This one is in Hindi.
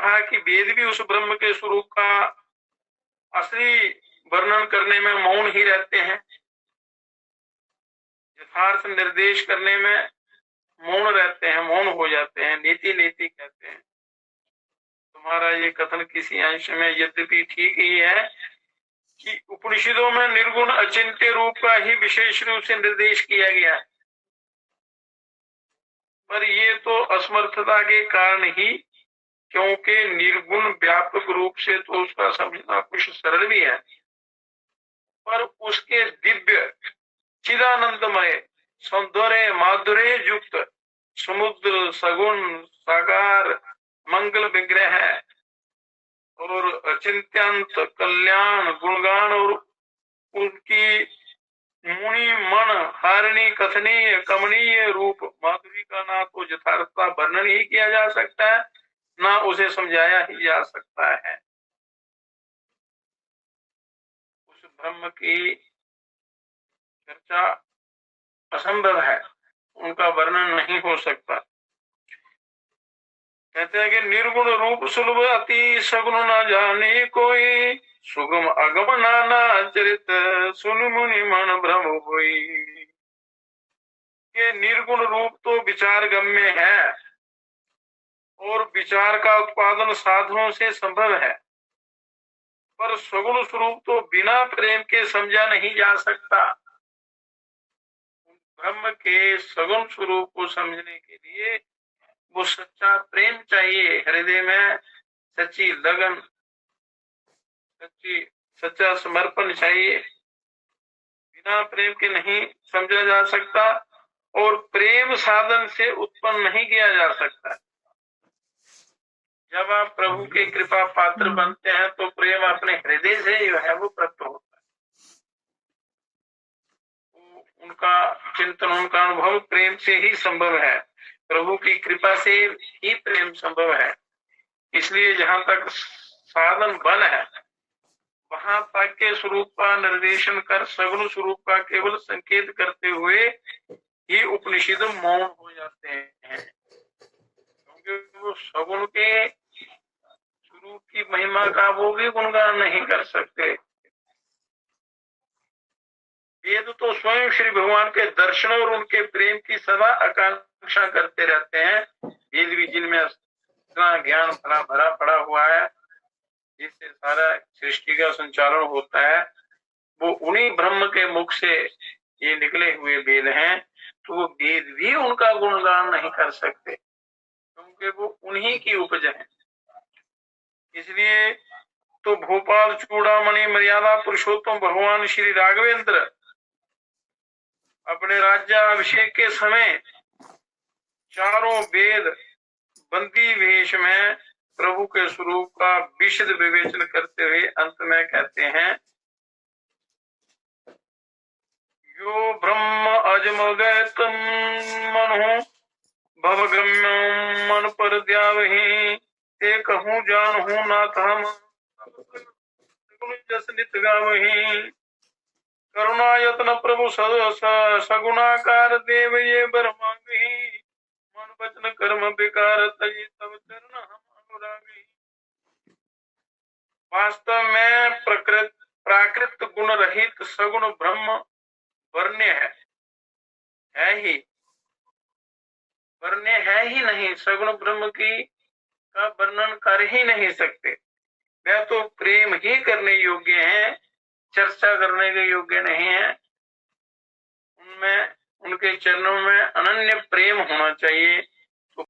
कहा कि वेद भी उस ब्रह्म के स्वरूप का असली वर्णन करने में मौन ही रहते हैं, यथार्थ निर्देश करने में मौन रहते हैं, मौन हो जाते हैं, नीति नीति कहते हैं। तुम्हारा ये कथन किसी अंश में यद्यपि ठीक ही है कि उपनिषदों में निर्गुण अचिंत्य रूप का ही विशेष रूप से निर्देश किया गया है, पर ये तो असमर्थता के कारण ही, क्योंकि निर्गुण व्यापक रूप से तो उसका समझना कुछ सरल भी है, पर उसके दिव्य चिदानंदमय सौंदर्य माधुर्य युक्त समुद्र सगुण साकार मंगल विग्रह और अचिंत्यंत कल्याण गुणगान और उनकी मुनि मन हारिणी कथनीय कमनीय रूप माधुरी का ना तो यथार्थता वर्णन ही किया जा सकता है, ना उसे समझाया ही जा सकता है। उस ब्रह्म की चर्चा असंभव है, उनका वर्णन नहीं हो सकता। कहते हैं कि निर्गुण रूप सुलभ अति सगुण न जाने कोई, सुगम अगम नाना चरित सुन मुनि मन भ्रम होई। ये निर्गुण रूप तो विचार गम्य है और विचार का उत्पादन साधनों से संभव है, पर सगुण स्वरूप तो बिना प्रेम के समझा नहीं जा सकता। ब्रह्म के सगुण स्वरूप को समझने के लिए वो सच्चा प्रेम चाहिए, हृदय में सच्ची लगन, सच्चा समर्पण चाहिए। बिना प्रेम के नहीं समझा जा सकता और प्रेम साधन से उत्पन्न नहीं किया जा सकता। जब आप प्रभु के कृपा पात्र बनते हैं तो प्रेम अपने हृदय से जो है वो प्रकट होता है। उनका चिंतन, उनका अनुभव प्रेम से ही संभव है, प्रभु की कृपा से ही प्रेम संभव है। इसलिए जहाँ तक साधन बल है वहां तक के स्वरूप का निर्देशन कर सगुण स्वरूप का केवल संकेत करते हुए ही उपनिषद मौन हो जाते हैं, क्योंकि वो सगुण के स्वरूप की महिमा का वो भी गुणगान नहीं कर सकते। वेद तो स्वयं श्री भगवान के दर्शन और उनके प्रेम की सदा आकांक्षा करते रहते हैं। वेद भी जिनमें इतना ज्ञान भरा भरा पड़ा हुआ है जिससे सारा सृष्टि का संचालन होता है, वो उन्हीं ब्रह्म के मुख से ये निकले हुए वेद हैं, तो वो वेद भी उनका गुणगान नहीं कर सकते, क्योंकि वो उन्हीं की उपज है। इसलिए तो भोपाल चूड़ामणि मर्यादा पुरुषोत्तम भगवान श्री राघवेंद्र अपने राज्याभिषेक के समय चारों वेद बंदी वेश में प्रभु के स्वरूप का विशद विवेचन करते हुए अंत में कहते हैं, यो ब्रह्म अजमगत मनु भवगम्य मन पर द्यावहि, ते कहूँ जानहूँ नाथ हम जस नित गावहि। करुणायतन प्रभु सगुणाकार देव ये बर मांगहि, मन वचन कर्म विकार तय तब चरण हम अनुरागी। वास्तव में प्राकृत गुण रहित सगुण ब्रह्म वर्ण्य है ही नहीं। सगुण ब्रह्म की का वर्णन कर ही नहीं सकते। वह तो प्रेम ही करने योग्य है, चर्चा करने के योग्य नहीं है। उनमें उनके चरणों में अनन्य प्रेम होना चाहिए,